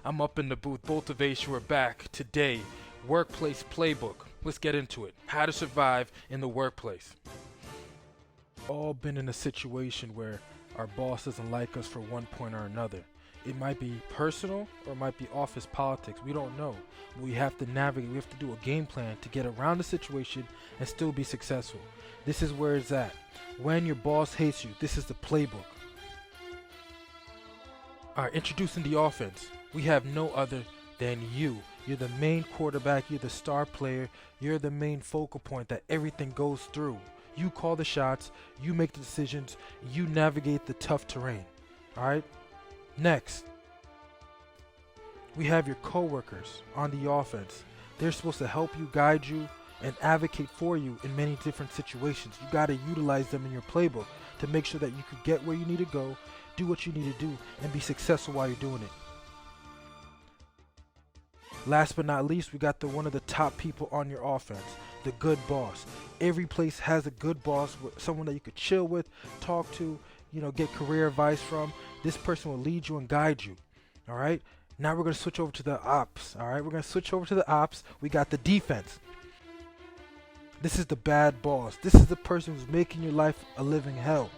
I'm up in the booth. Both of Ace, we're back today. Workplace Playbook. Let's get into it. How to survive in the workplace. All been in a situation where our boss doesn't like us for one point or another. It might be personal or it might be office politics. We don't know. We have to navigate. We have to do a game plan to get around the situation and still be successful. This is where it's at. When your boss hates you, this is the playbook. Alright, introducing the offense. We have no other than you. You're the main quarterback, you're the star player, you're the main focal point that everything goes through. You call the shots, you make the decisions, you navigate the tough terrain. Alright? Next, we have your coworkers on the offense. They're supposed to help you, guide you, and advocate for you in many different situations. You got to utilize them in your playbook to make sure that you can get where you need to go, do what you need to do, and be successful while you're doing it. Last but not least, we got one of the top people on your offense, the good boss. Every place has a good boss, someone that you could chill with, talk to, get career advice from. This person will lead you and guide you. All right. Now we're going to switch over to the ops. All right. We're going to switch over to the ops. We got the defense. This is the bad boss. This is the person who's making your life a living hell.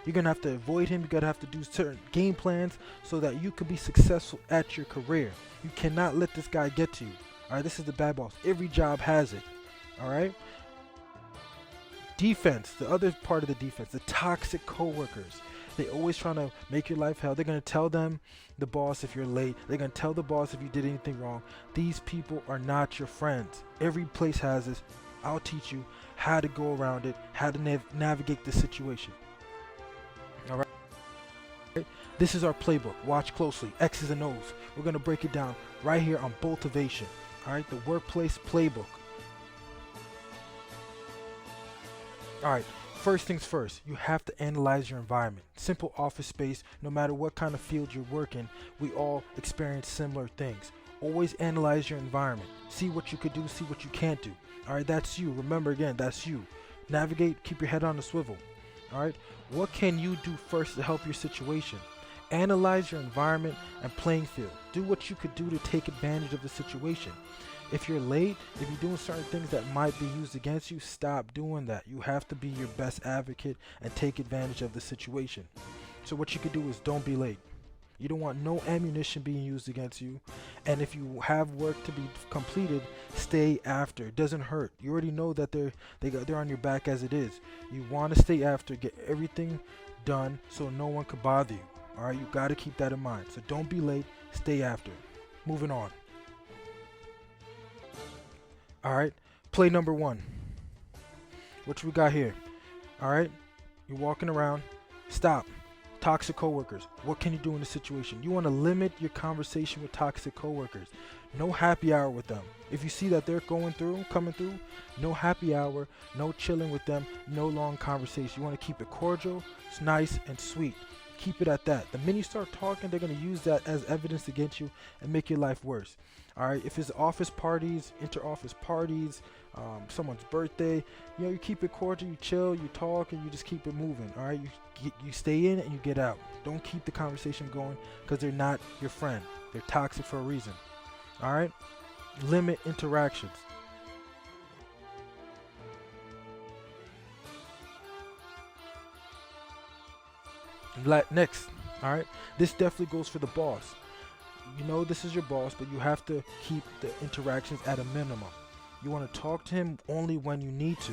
You're going to have to avoid him. You're going to have to do certain game plans so that you can be successful at your career. You cannot let this guy get to you. All right. This is the bad boss. Every job has it. All right. Defense, the other part of the defense, the toxic coworkers. They always trying to make your life hell. They're going to tell the boss if you're late. They're going to tell the boss if you did anything wrong. These people are not your friends. Every place has this. I'll teach you how to go around it, how to navigate the situation. All right. This is our playbook. Watch closely. X's and O's. We're going to break it down right here on Boltivation. All right. The workplace playbook. All right. First things first, you have to analyze your environment. Simple office space, no matter what kind of field you're working, we all experience similar things. Always analyze your environment. See what you could do, see what you can't do. All right, that's you. Remember again, that's you. Navigate, keep your head on the swivel. All right, what can you do first to help your situation? Analyze your environment and playing field. Do what you could do to take advantage of the situation. If you're late, if you're doing certain things that might be used against you, stop doing that. You have to be your best advocate and take advantage of the situation. So what you could do is don't be late. You don't want no ammunition being used against you. And if you have work to be completed, stay after. It doesn't hurt. You already know that they're on your back as it is. You want to stay after, get everything done so no one could bother you. All right, you got to keep that in mind. So don't be late, stay after. Moving on. All right, play number one. What we got here? All right, you're walking around. Stop. Toxic coworkers. What can you do in this situation? You want to limit your conversation with toxic coworkers. No happy hour with them. If you see that they're coming through, no happy hour, no chilling with them, no long conversation. You want to keep it cordial, it's nice and sweet. Keep it at that. The minute you start talking, they're going to use that as evidence against you and make your life worse. All right, if it's office parties, inter-office parties, someone's birthday, you keep it cordial, you chill, you talk, and you just keep it moving. All right, you stay in and you get out. Don't keep the conversation going because they're not your friend. They're toxic for a reason. All right, limit interactions. Next, all right, this definitely goes for the boss. You know this is your boss, but you have to keep the interactions at a minimum. You want to talk to him only when you need to.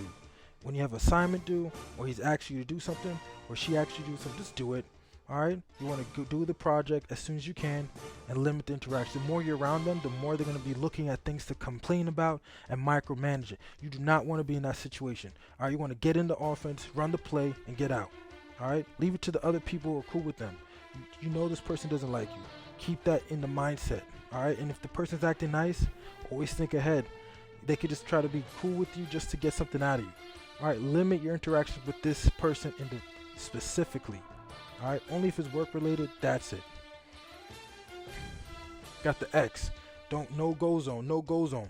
When you have assignment due, or he's asking you to do something, or she asks you to do something, just do it. All right, you want to do the project as soon as you can and limit the interaction. The more you're around them, the more they're going to be looking at things to complain about and micromanage it. You do not want to be in that situation. All right, you want to get in the offense, run the play, and get out. All right, leave it to the other people who are cool with them. You know this person doesn't like you. Keep that in the mindset. All right, and if the person's acting nice, always think ahead. They could just try to be cool with you just to get something out of you. All right, limit your interactions with this person specifically. All right, only if it's work related. That's it. Got the X. No go zone. No go zone.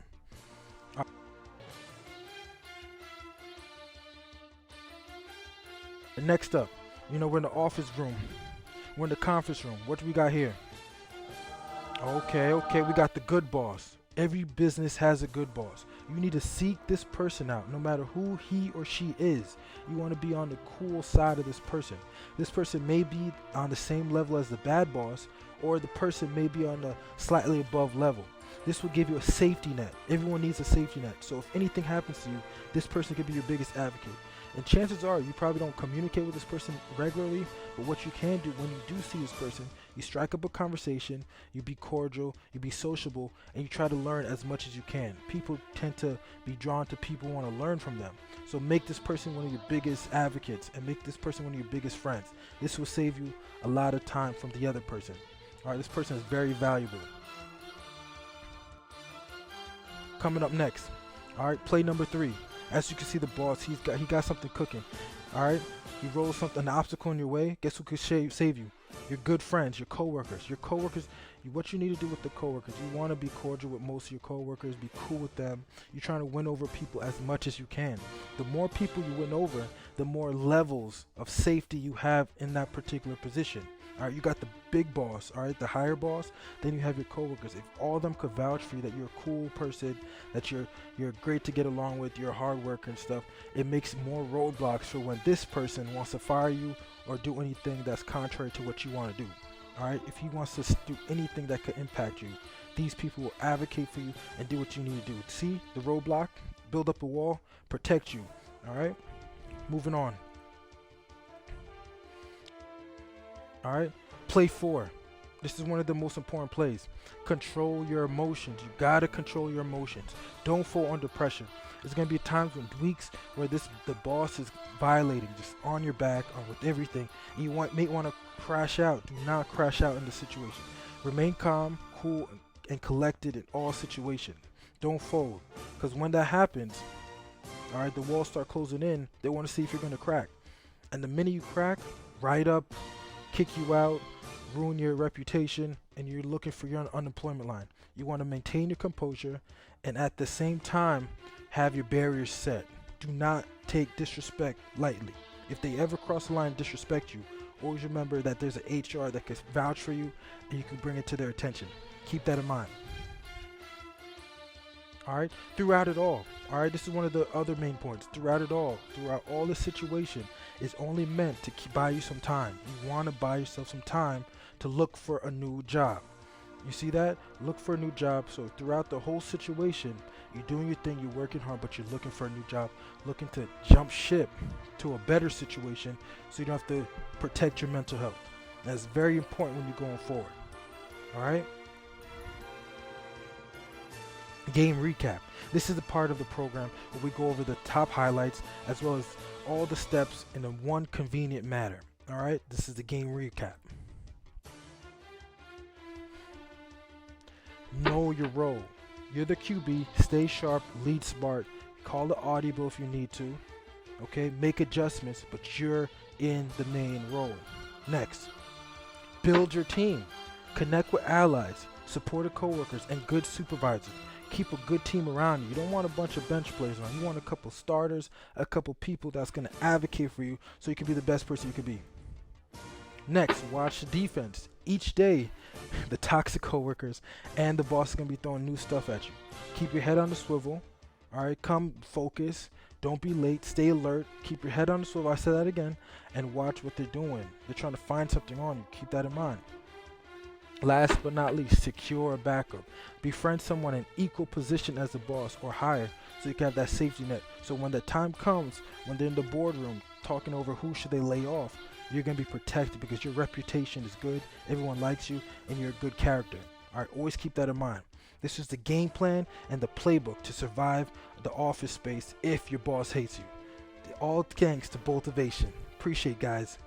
Next up, we're in the office room. We're in the conference room. What do we got here? Okay, we got the good boss. Every business has a good boss. You need to seek this person out, no matter who he or she is. You want to be on the cool side of this person. This person may be on the same level as the bad boss, or the person may be on the slightly above level. This will give you a safety net. Everyone needs a safety net. So if anything happens to you, this person could be your biggest advocate. And chances are you probably don't communicate with this person regularly, but what you can do when you do see this person, you strike up a conversation, you be cordial, you be sociable, and you try to learn as much as you can. People tend to be drawn to people who want to learn from them. So make this person one of your biggest advocates and make this person one of your biggest friends. This will save you a lot of time from the other person. Alright, this person is very valuable. Coming up next, alright, play number 3. As you can see, the boss, he got something cooking. Alright, he rolls something, an obstacle in your way. Guess who could save you? Your good friends, your coworkers. What you need to do with the coworkers, you want to be cordial with most of your coworkers, be cool with them. You're trying to win over people as much as you can. The more people you win over, the more levels of safety you have in that particular position. Alright, you got the big boss, alright, the higher boss, then you have your coworkers. If all of them could vouch for you that you're a cool person, that you're great to get along with, you're a hard worker and stuff, it makes more roadblocks for when this person wants to fire you or do anything that's contrary to what you want to do. Alright, if he wants to do anything that could impact you, these people will advocate for you and do what you need to do. See the roadblock, build up a wall, protect you. Alright, moving on. Alright, play 4. This is one of the most important plays. Control your emotions. You gotta control your emotions. Don't fall under pressure. There's gonna be times when weeks where the boss is violating, just on your back or with everything, and you may want to crash out. Do not crash out in the situation. Remain calm, cool, and collected in all situations. Don't fold, because when that happens, alright, the walls start closing in. They want to see if you're gonna crack, and the minute you crack, right up, kick you out, ruin your reputation, and you're looking for your unemployment line. You want to maintain your composure and at the same time have your barriers set. Do not take disrespect lightly. If they ever cross the line and disrespect you, always remember that there's an HR that can vouch for you and you can bring it to their attention. Keep that in mind. Alright, throughout it all. Alright, this is one of the other main points. Throughout all the situation, is only meant to buy you some time. You want to buy yourself some time to look for a new job. You see that? Look for a new job. So throughout the whole situation, you're doing your thing, you're working hard, but you're looking for a new job, looking to jump ship to a better situation so you don't have to protect your mental health. That's very important when you're going forward. Alright? Game recap. This is the part of the program where we go over the top highlights as well as all the steps in a one convenient manner. Alright, this is the game recap. Know your role. You're the QB, stay sharp, lead smart, call the audible if you need to. Okay, make adjustments, but you're in the main role. Next, build your team. Connect with allies, supportive coworkers, and good supervisors. Keep a good team around you. You don't want a bunch of bench players around. You want a couple starters, a couple people that's going to advocate for you so you can be the best person you can be. Next, watch the defense. Each day, the toxic coworkers and the boss are going to be throwing new stuff at you. Keep your head on the swivel. Alright, come focus. Don't be late. Stay alert. Keep your head on the swivel. I said that again. And watch what they're doing. They're trying to find something on you. Keep that in mind. Last but not least, secure a backup. Befriend someone in equal position as the boss or higher so you can have that safety net. So when the time comes, when they're in the boardroom talking over who should they lay off, you're going to be protected because your reputation is good, everyone likes you, and you're a good character. Alright, always keep that in mind. This is the game plan and the playbook to survive the office space if your boss hates you. All thanks to Boltivation. Appreciate guys.